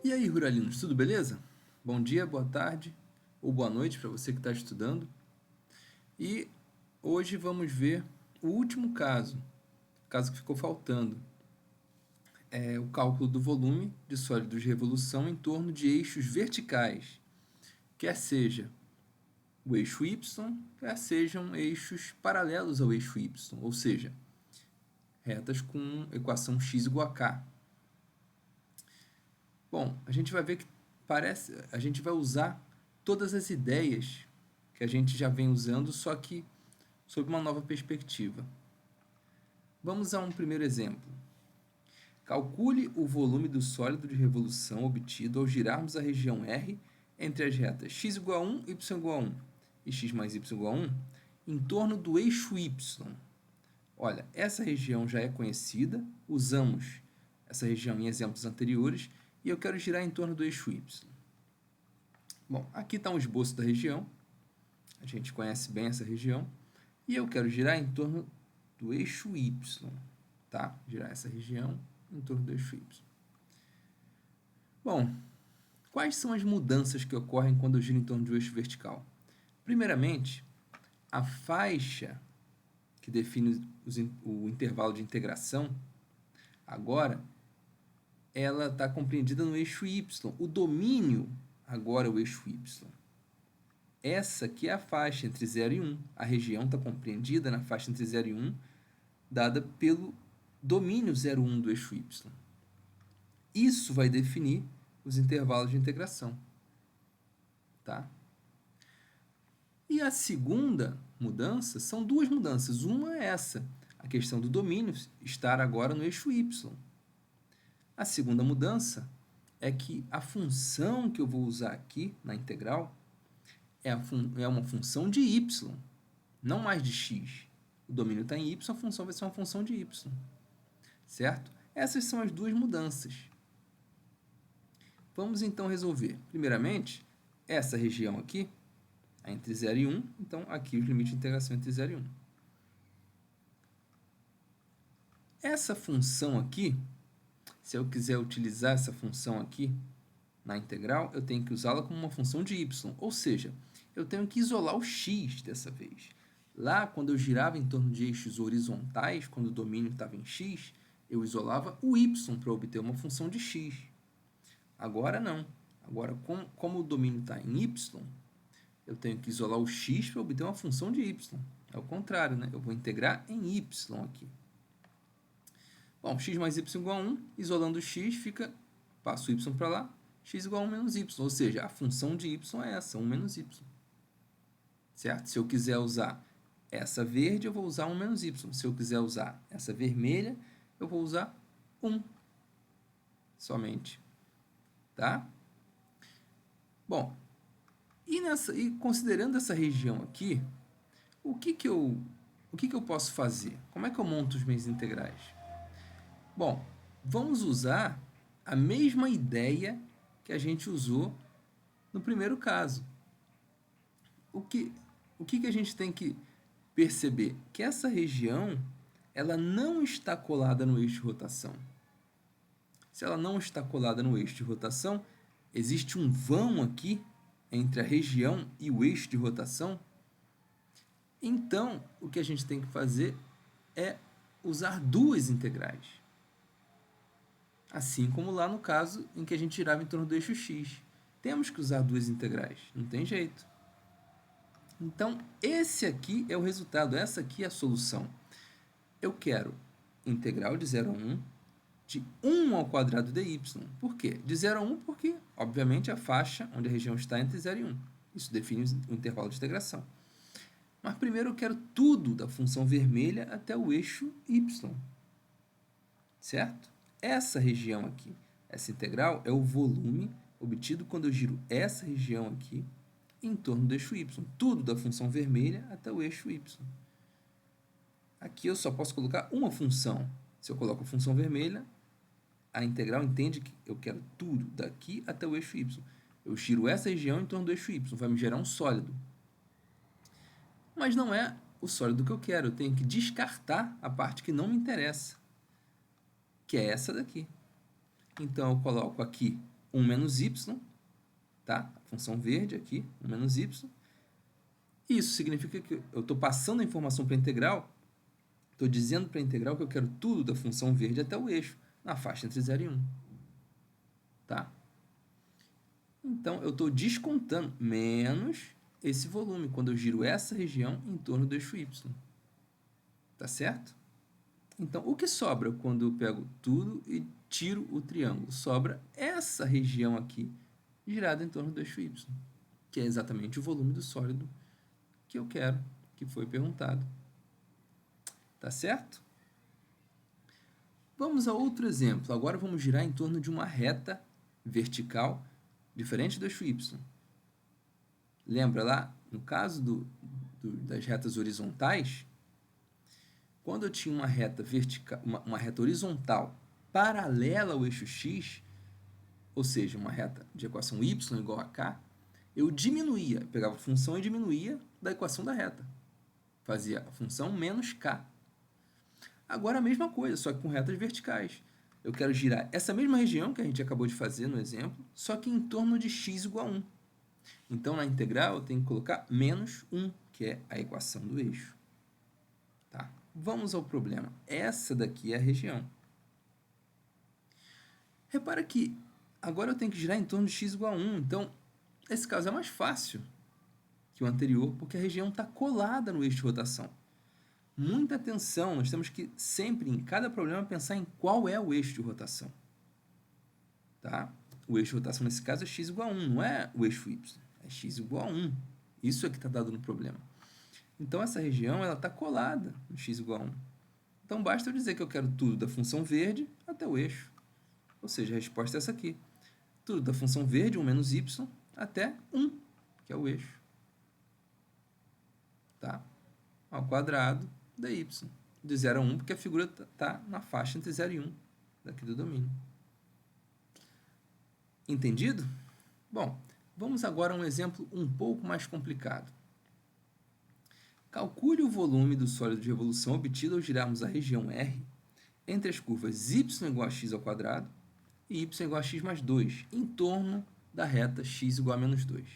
E aí, Ruralinos, tudo beleza? Bom dia, boa tarde ou boa noite para você que está estudando. E hoje vamos ver o último caso que ficou faltando. É o cálculo do volume de sólidos de revolução em torno de eixos verticais, quer seja o eixo Y, quer sejam eixos paralelos ao eixo Y, ou seja, retas com equação x igual a k. Bom, a gente vai ver que a gente vai usar todas as ideias que a gente já vem usando, só que sob uma nova perspectiva. Vamos a um primeiro exemplo. Calcule o volume do sólido de revolução obtido ao girarmos a região R entre as retas x igual a 1, y igual a 1 e x mais y igual a 1 em torno do eixo Y. Olha, essa região já é conhecida, usamos essa região em exemplos anteriores, e eu quero girar em torno do eixo Y. Bom, aqui está um esboço da região, a gente conhece bem essa região, e eu quero girar em torno do eixo Y, tá? Girar essa região em torno do eixo Y. Bom, quais são as mudanças que ocorrem quando eu giro em torno do eixo vertical? Primeiramente, a faixa que define o intervalo de integração, agora, ela está compreendida no eixo Y. O domínio agora é o eixo Y. Essa aqui é a faixa entre 0 e 1. A região está compreendida na faixa entre 0 e 1, dada pelo domínio 0, 1 do eixo Y. Isso vai definir os intervalos de integração. Tá? E a segunda mudança, são duas mudanças. Uma é essa, a questão do domínio estar agora no eixo Y. A segunda mudança é que a função que eu vou usar aqui na integral é uma função de y, não mais de x. O domínio está em y, a função vai ser uma função de y. Certo? Essas são as duas mudanças. Vamos então resolver. Primeiramente, essa região aqui, entre 0 e 1, então aqui os limites de integração entre 0 e 1. Essa função aqui, se eu quiser utilizar essa função aqui na integral, eu tenho que usá-la como uma função de y, ou seja, eu tenho que isolar o x dessa vez. Lá, quando eu girava em torno de eixos horizontais, quando o domínio estava em x, eu isolava o y para obter uma função de x. Agora não. Agora, como o domínio está em y, eu tenho que isolar o x para obter uma função de y. É o contrário, né? Eu vou integrar em y aqui. Bom, x mais y igual a 1, isolando o x, passo o y para lá, x igual a 1 menos y, ou seja, a função de y é essa, 1 menos y. Certo? Se eu quiser usar essa verde, eu vou usar 1 menos y. Se eu quiser usar essa vermelha, eu vou usar 1 somente. Tá? Bom, e considerando essa região aqui, o que eu posso fazer? Como é que eu monto os meios integrais? Bom, vamos usar a mesma ideia que a gente usou no primeiro caso. O que a gente tem que perceber? Que essa região ela não está colada no eixo de rotação. Se ela não está colada no eixo de rotação, existe um vão aqui entre a região e o eixo de rotação. Então, o que a gente tem que fazer é usar duas integrais. Assim como lá no caso em que a gente girava em torno do eixo x. Temos que usar duas integrais, não tem jeito. Então, esse aqui é o resultado, essa aqui é a solução. Eu quero integral de 0 a 1 de 1 ao quadrado dy. Por quê? De 0 a 1 porque, obviamente, a faixa onde a região está entre 0 e 1. Isso define o intervalo de integração. Mas primeiro eu quero tudo da função vermelha até o eixo y. Certo? Essa região aqui, essa integral, é o volume obtido quando eu giro essa região aqui em torno do eixo y. Tudo da função vermelha até o eixo y. Aqui eu só posso colocar uma função. Se eu coloco a função vermelha, a integral entende que eu quero tudo daqui até o eixo y. Eu giro essa região em torno do eixo y, vai me gerar um sólido. Mas não é o sólido que eu quero, eu tenho que descartar a parte que não me interessa, que é essa daqui. Então, eu coloco aqui 1 menos y, tá? A função verde aqui, 1 menos y. Isso significa que eu estou passando a informação para a integral, estou dizendo para a integral que eu quero tudo da função verde até o eixo, na faixa entre 0 e 1. Tá? Então, eu estou descontando menos esse volume, quando eu giro essa região em torno do eixo y. Tá certo? Então, o que sobra quando eu pego tudo e tiro o triângulo? Sobra essa região aqui, girada em torno do eixo y, que é exatamente o volume do sólido que eu quero, que foi perguntado. Tá certo? Vamos a outro exemplo. Agora vamos girar em torno de uma reta vertical diferente do eixo y. Lembra lá, no caso das retas horizontais, quando eu tinha uma reta vertical, uma reta horizontal paralela ao eixo x, ou seja, uma reta de equação y igual a k, eu diminuía, pegava a função e diminuía da equação da reta. Fazia a função menos k. Agora a mesma coisa, só que com retas verticais. Eu quero girar essa mesma região que a gente acabou de fazer no exemplo, só que em torno de x igual a 1. Então, na integral, eu tenho que colocar menos 1, que é a equação do eixo. Tá? Vamos ao problema. Essa daqui é a região. Repara que agora eu tenho que girar em torno de x igual a 1. Então, esse caso é mais fácil que o anterior, porque a região está colada no eixo de rotação. Muita atenção, nós temos que sempre, em cada problema, pensar em qual é o eixo de rotação. Tá? O eixo de rotação, nesse caso, é x igual a 1, não é o eixo y. É x igual a 1. Isso é que está dado no problema. Então, essa região está colada no x igual a 1. Então, basta eu dizer que eu quero tudo da função verde até o eixo. Ou seja, a resposta é essa aqui. Tudo da função verde, 1 menos y, até 1, que é o eixo. Tá? Ao quadrado da y. De 0 a 1, porque a figura está na faixa entre 0 e 1, daqui do domínio. Entendido? Bom, vamos agora a um exemplo um pouco mais complicado. Calcule o volume do sólido de revolução obtido ao girarmos a região R entre as curvas y igual a x ao quadrado e y igual a x mais 2, em torno da reta x igual a menos 2.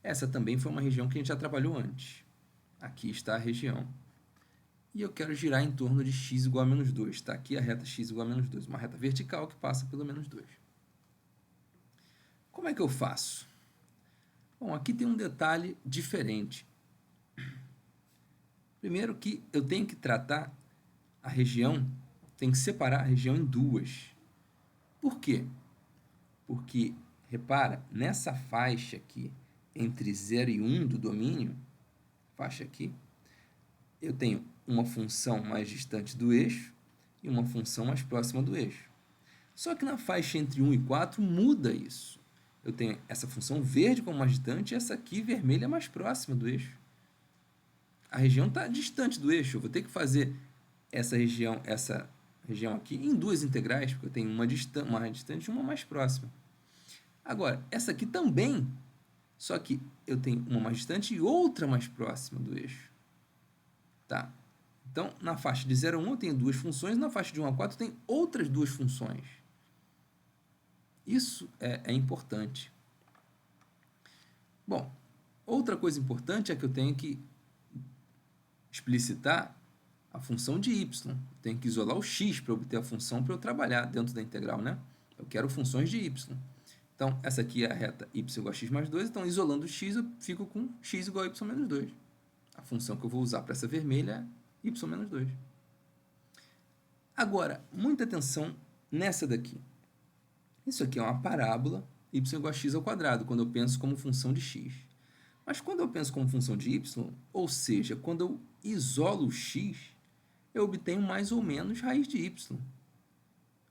Essa também foi uma região que a gente já trabalhou antes. Aqui está a região. E eu quero girar em torno de x igual a menos 2. Está aqui a reta x igual a menos 2, uma reta vertical que passa pelo menos 2. Como é que eu faço? Bom, aqui tem um detalhe diferente. Primeiro que eu tenho que tratar a região, tenho que separar a região em duas. Por quê? Porque, repara, nessa faixa aqui, entre 0 e 1 do domínio, faixa aqui, eu tenho uma função mais distante do eixo e uma função mais próxima do eixo. Só que na faixa entre 1 e 4 muda isso. Eu tenho essa função verde como mais distante e essa aqui, vermelha, mais próxima do eixo. A região está distante do eixo. Eu vou ter que fazer essa região aqui em duas integrais, porque eu tenho uma mais distante e uma mais próxima. Agora, essa aqui também, só que eu tenho uma mais distante e outra mais próxima do eixo. Tá? Então, na faixa de 0 a 1 eu tenho duas funções, na faixa de 1 a 4 eu tenho outras duas funções. Isso é importante. Bom, outra coisa importante é que eu tenho que explicitar a função de y. Eu tenho que isolar o x para obter a função para eu trabalhar dentro da integral, né? Eu quero funções de y. Então, essa aqui é a reta y igual a x mais 2. Então, isolando o x, eu fico com x igual a y menos 2. A função que eu vou usar para essa vermelha é y menos 2. Agora, muita atenção nessa daqui. Isso aqui é uma parábola y igual a x ao quadrado, quando eu penso como função de x. Mas quando eu penso como função de y, ou seja, quando eu isolo o x, eu obtenho mais ou menos raiz de y.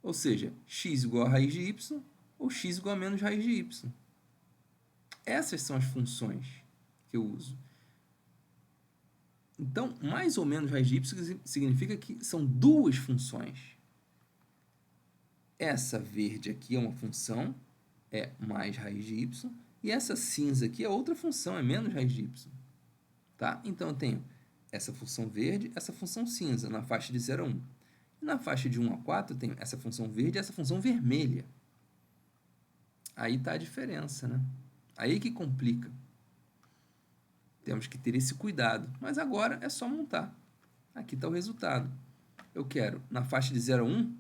Ou seja, x igual a raiz de y ou x igual a menos raiz de y. Essas são as funções que eu uso. Então, mais ou menos raiz de y significa que são duas funções. Essa verde aqui é uma função, é mais raiz de y, e essa cinza aqui é outra função, é menos raiz de y. Tá? Então, eu tenho essa função verde, essa função cinza, na faixa de 0 a 1. E na faixa de 1 a 4, eu tenho essa função verde e essa função vermelha. Aí está a diferença, né? Aí que complica. Temos que ter esse cuidado. Mas agora é só montar. Aqui está o resultado. Eu quero, na faixa de 0 a 1,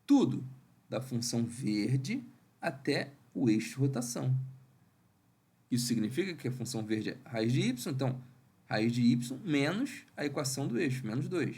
tudo da função verde até o eixo de rotação. Isso significa que a função verde é raiz de y, então, raiz de y menos a equação do eixo, menos 2.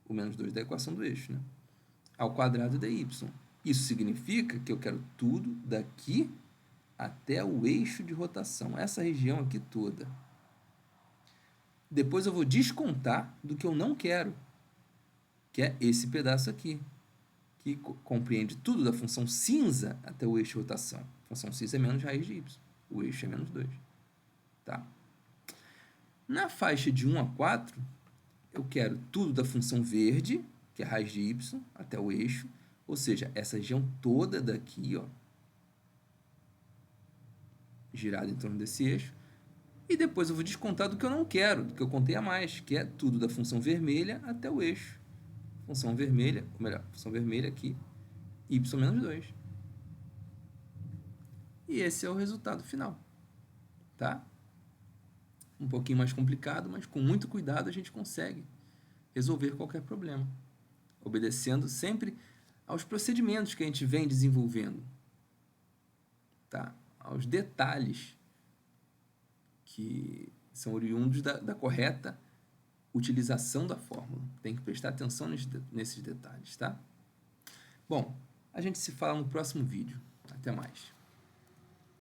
O menos 2 da equação do eixo, né? Ao quadrado dy. Isso significa que eu quero tudo daqui até o eixo de rotação, essa região aqui toda. Depois eu vou descontar do que eu não quero, que é esse pedaço aqui, que compreende tudo da função cinza até o eixo de rotação. A função cinza é menos raiz de y, o eixo é menos 2. Tá? Na faixa de 1 a 4, eu quero tudo da função verde, que é raiz de y, até o eixo, ou seja, essa região toda daqui, ó, girada em torno desse eixo, e depois eu vou descontar do que eu não quero, do que eu contei a mais, que é tudo da função vermelha até o eixo. Função vermelha, ou melhor, função vermelha aqui, y menos 2. E esse é o resultado final, tá? Um pouquinho mais complicado, mas com muito cuidado a gente consegue resolver qualquer problema, obedecendo sempre aos procedimentos que a gente vem desenvolvendo, tá? Aos detalhes que são oriundos da correta utilização da fórmula. Tem que prestar atenção nesses detalhes, tá? Bom, a gente se fala no próximo vídeo. Até mais.